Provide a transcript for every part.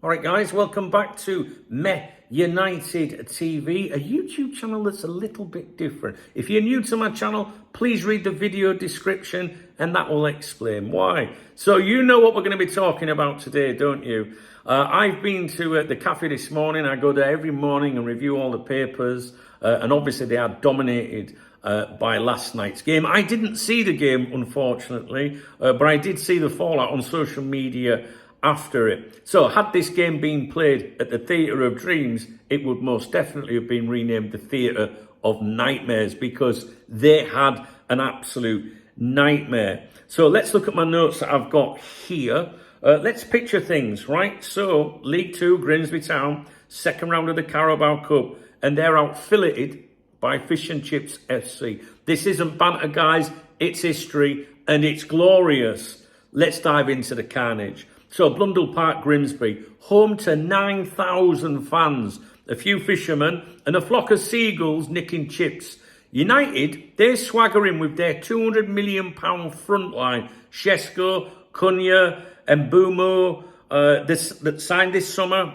All right, guys, welcome back to Me United TV, a YouTube channel that's a little bit different. If you're new to my channel, please read the video description and that will explain why. So you know what we're going to be talking about today, don't you? I've been to the cafe this morning. I go there every morning and review all the papers. And obviously they are dominated by last night's game. I didn't see the game, unfortunately, but I did see the fallout on social media after it. So had this game been played at the Theatre of Dreams, it would most definitely have been renamed the Theatre of Nightmares, because they had an absolute nightmare. So let's look at my notes that I've got here. Let's picture things, right? So League Two, Grimsby Town, second round of the Carabao Cup, and they're out filleted by Fish and Chips FC. This isn't banter, guys. It's history and it's glorious. Let's dive into the carnage. So Blundell Park, Grimsby, home to 9,000 fans, a few fishermen and a flock of seagulls nicking chips. United, they're swaggering with their £200 million front line. Shesko, Cunha, and Mbumo, that signed this summer,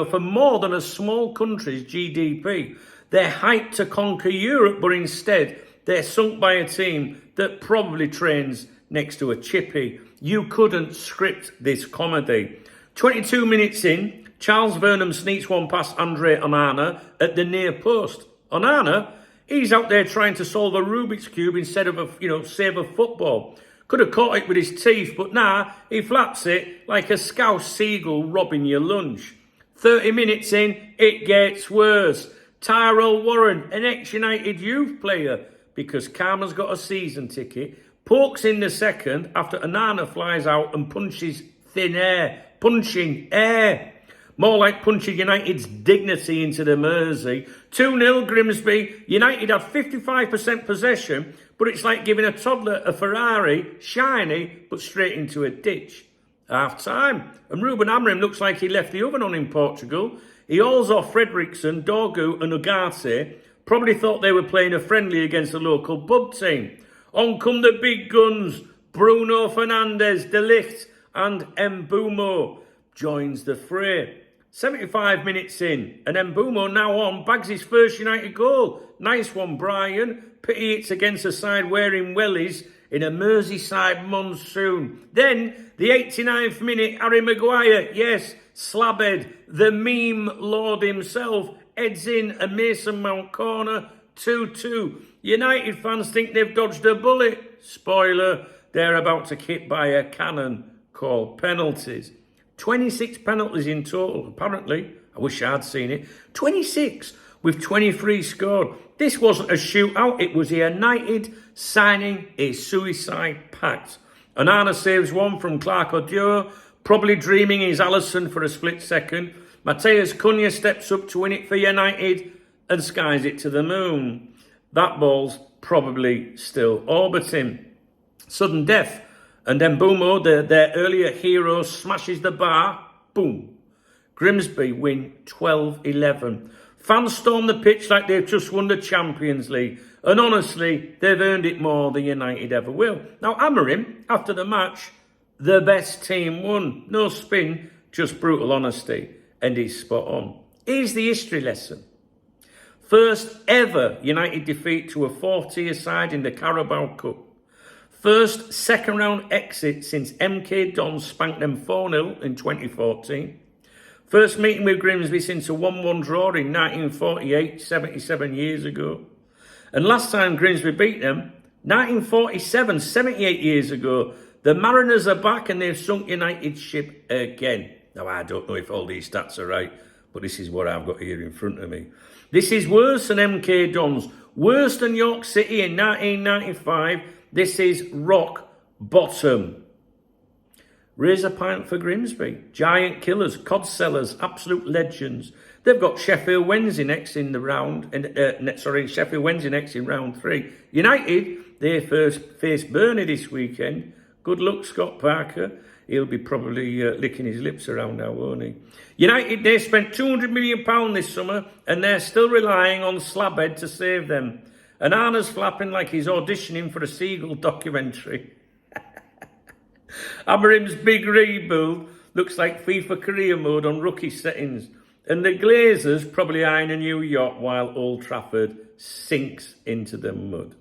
for more than a small country's GDP. They're hyped to conquer Europe, but instead they're sunk by a team that probably trains next to a chippy. You couldn't script this comedy. 22 minutes in, Charles Vernam sneaks one past Andre Onana at the near post. Onana, he's out there trying to solve a Rubik's Cube instead of save a football. Could have caught it with his teeth, but nah, he flaps it like a scouse seagull robbing your lunch. 30 minutes in, it gets worse. Tyrell Warren, an ex-United youth player, because Karma's got a season ticket, pokes in the second after Onana flies out and punches thin air. Punching air. More like punching United's dignity into the Mersey. 2-0 Grimsby. United had 55% possession, but it's like giving a toddler a Ferrari, shiny, but straight into a ditch. Half time. And Ruben Amorim looks like he left the oven on in Portugal. He hauls off Fredrickson, Dorgu and Ugarte. Probably thought they were playing a friendly against a local pub team. On come the big guns. Bruno Fernandes, De Ligt and Mbumo joins the fray. 75 minutes in, and Mbumo now on, bags his first United goal. Nice one, Brian. Pity it's against a side wearing wellies in a Merseyside monsoon. Then, the 89th minute, Harry Maguire, yes, slabhead, the meme lord himself, heads in a Mason Mount corner, 2-2. United fans think they've dodged a bullet. Spoiler, they're about to hit by a cannon called penalties. 26 penalties in total, apparently. I wish I'd seen it. 26 with 23 scored. This wasn't a shootout. It was United signing a suicide pact. Onana saves one from Clark Odio, probably dreaming he's Alisson for a split second. Matheus Cunha steps up to win it for United and skies it to the moon. That ball's probably still orbiting. Sudden death. And then Mbumo, their earlier hero, smashes the bar. Boom. Grimsby win 12-11. Fans storm the pitch like they've just won the Champions League. And honestly, they've earned it more than United ever will. Now, Amorim, after the match, the best team won. No spin, just brutal honesty. And he's spot on. Here's the history lesson. First ever United defeat to a fourth-tier side in the Carabao Cup. First second-round exit since MK Dons spanked them 4-0 in 2014. First meeting with Grimsby since a 1-1 draw in 1948, 77 years ago. And last time Grimsby beat them, 1947, 78 years ago. The Mariners are back and they've sunk United's ship again. Now, I don't know if all these stats are right, but this is what I've got here in front of me. This is worse than MK Dons, worse than York City in 1995. This is rock bottom. Raise a pint for Grimsby. Giant killers, cod sellers, absolute legends. They've got Sheffield Wednesday next in the round. Sheffield Wednesday next in round 3. United, they first face Burnley this weekend. Good luck, Scott Parker. He'll be probably licking his lips around now, won't he? United, they spent £200 million this summer and they're still relying on Slabhead to save them. And Arna's flapping like he's auditioning for a Seagull documentary. Amorim's big rebuild Looks like FIFA career mode on rookie settings. And the Glazers probably eyeing a new yacht while Old Trafford sinks into the mud.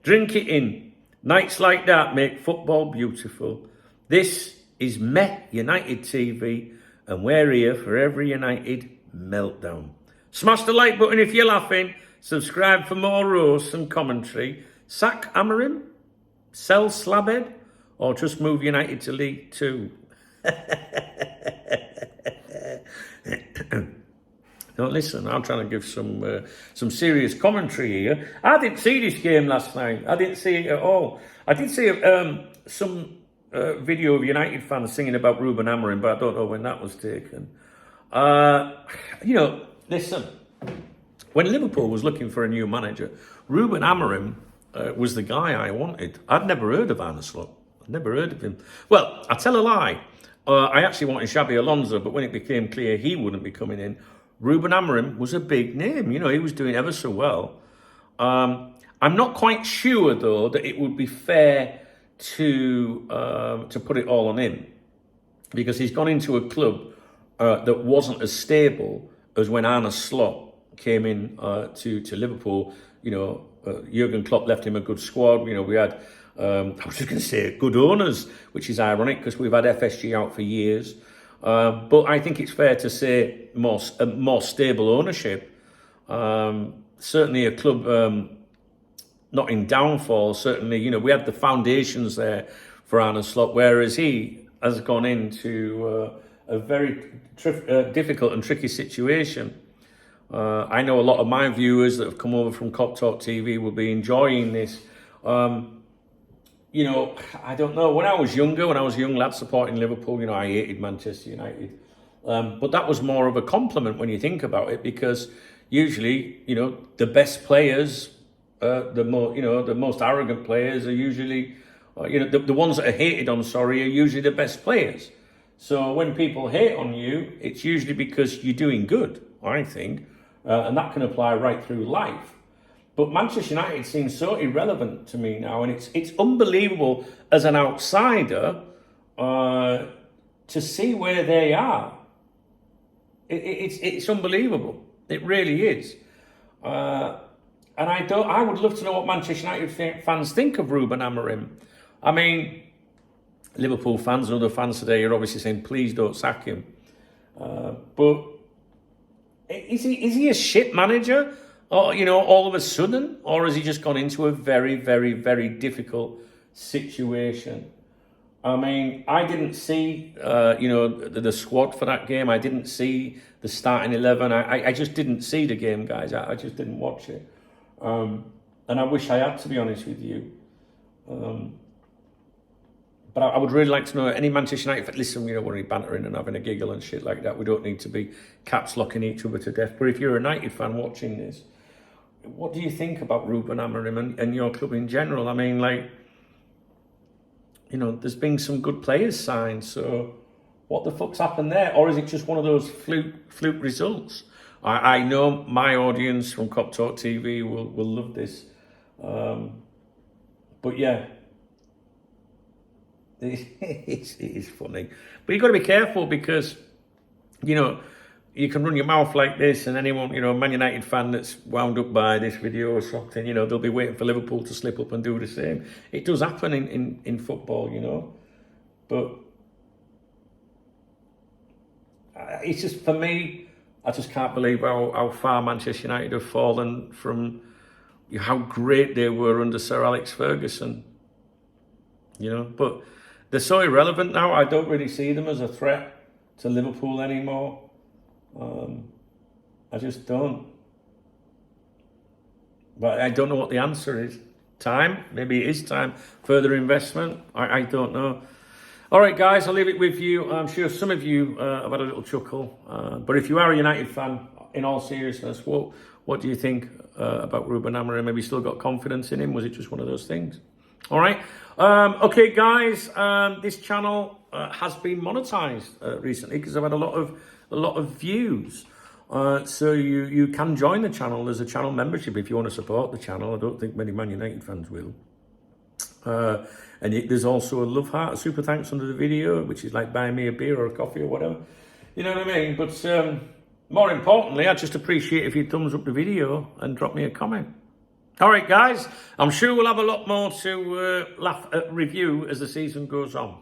Drink it in. Nights like that make football beautiful. This is United TV, and we're here for every United meltdown. Smash the like button if you're laughing. Subscribe for more roasts and commentary. Sack Amorim? Sell Slabhead? Or just move United to League 2? No, listen, I'm trying to give some serious commentary here. I didn't see this game last night. I didn't see it at all. I did see some video of United fans singing about Ruben Amorim, but I don't know when that was taken. Listen, when Liverpool was looking for a new manager, Ruben Amorim was the guy I wanted. I'd never heard of Arne Slot. I'd never heard of him. Well, I tell a lie. I actually wanted Xabi Alonso, but when it became clear he wouldn't be coming in, Ruben Amorim was a big name. He was doing ever so well. I'm not quite sure, though, that it would be fair to put it all on him, because he's gone into a club that wasn't as stable as when Arne Slot came in to Liverpool. Jurgen Klopp left him a good squad. We had, I was just going to say, good owners, which is ironic because we've had FSG out for years. But I think it's fair to say more stable ownership. Certainly a club not in downfall. Certainly, we had the foundations there for Arne Slot, whereas he has gone into a very difficult and tricky situation. I know a lot of my viewers that have come over from Cop Talk TV will be enjoying this. I don't know. When I was a young lad supporting Liverpool, I hated Manchester United. But that was more of a compliment when you think about it, because usually, the best players, the most arrogant players are usually, the ones that are hated on, are usually the best players. So when people hate on you, it's usually because you're doing good, I think. And that can apply right through life. But Manchester United seems so irrelevant to me now, and it's unbelievable as an outsider to see where they are. It's unbelievable. It really is. And I would love to know what Manchester United fans think of Ruben Amorim. I mean, Liverpool fans and other fans today are obviously saying, please don't sack him. But is he a shit manager? Or, all of a sudden? Or has he just gone into a very, very, very difficult situation? I mean, I didn't see, the squad for that game. I didn't see the starting 11. I just didn't see the game, guys. I just didn't watch it. And I wish I had, to be honest with you. But I would really like to know any Manchester United. Listen, we're only bantering and having a giggle and shit like that. We don't need to be caps locking each other to death. But if you're a United fan watching this, what do you think about Ruben Amorim and your club in general? I mean, there's been some good players signed. So what the fuck's happened there? Or is it just one of those fluke results? I know my audience from Cop Talk TV will love this. But yeah. It is funny, but you've got to be careful because, you can run your mouth like this, and anyone, Man United fan that's wound up by this video or something, they'll be waiting for Liverpool to slip up and do the same. It does happen in football, but it's just, for me, I just can't believe how far Manchester United have fallen from how great they were under Sir Alex Ferguson, but they're so irrelevant now. I don't really see them as a threat to Liverpool anymore. I just don't. But I don't know what the answer is. Time? Maybe it is time. Further investment? I don't know. All right, guys, I'll leave it with you. I'm sure some of you have had a little chuckle. But if you are a United fan, in all seriousness, what do you think about Ruben Amorim? Maybe still got confidence in him? Was it just one of those things? All right. Okay, guys. This channel has been monetized recently because I've had a lot of views. So you can join the channel. There's a channel membership if you want to support the channel. I don't think many Man United fans will. There's also a love heart, a super thanks under the video, which is like buying me a beer or a coffee or whatever. You know what I mean? But more importantly, I just appreciate if you thumbs up the video and drop me a comment. All right, guys, I'm sure we'll have a lot more to laugh at review as the season goes on.